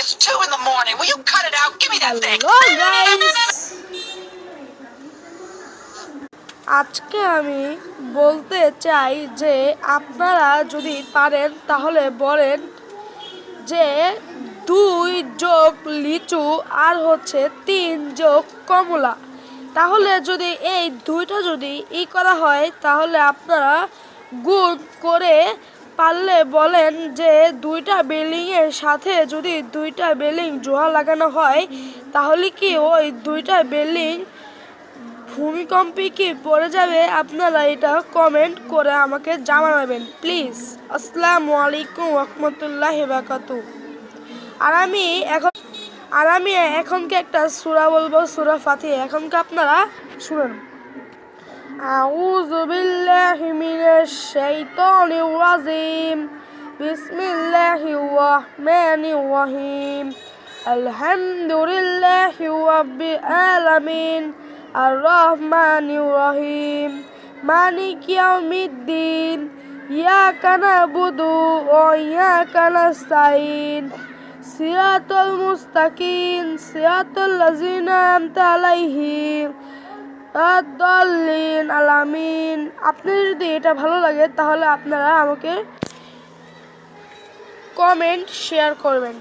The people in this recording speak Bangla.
It's 2 in the morning. Will you cut it out? Give me that thing. Hello guys, আজকে আমি বলতে চাই যে আপনারা যদি পারেন তাহলে বলেন যে 2 যোগ লিচু আর হচ্ছে 3 যোগ কমলা। তাহলে যদি এই দুইটা যদি করা হয় তাহলে আপনারা গুণ করে পারলে বলেন যে দুইটা বিল্ডিংয়ের সাথে যদি দুইটা বিল্ডিং জোড়া লাগানো হয় তাহলে কি ওই দুইটা বিল্ডিং ভূমিকম্পে কি পড়ে যাবে? আপনারা এটা কমেন্ট করে আমাকে জানাবেন প্লিজ। আসসালামু আলাইকুম রহমতুল্লাহি ওয়া বারাকাতুহু। আর আমি এখনকে একটা সূরা বলবো, সূরা ফাতিহা। এখনকে আপনারা শুনুন। আউযু বিল্লাহি মিনাশ শাইতানির রাজিম। বিসমিল্লাহির রাহমানির রহিম। আলহামদুলিল্লাহি রাব্বিল আলামিন আর রহমানির রহিম মালিকি ইয়াউমিদ্দিন ইয়াকা না'বুদু ওয়া ইয়াকা নাস্তাইন সিরাতাল মুস্তাকিম সিরাতাল লাযিনা আন'আমতা আলাইহিম আদ-দাল্লিন আলামিন। আপনাদের যদি এটা ভালো লাগে তাহলে আপনারা আমাকে কমেন্ট শেয়ার করবেন।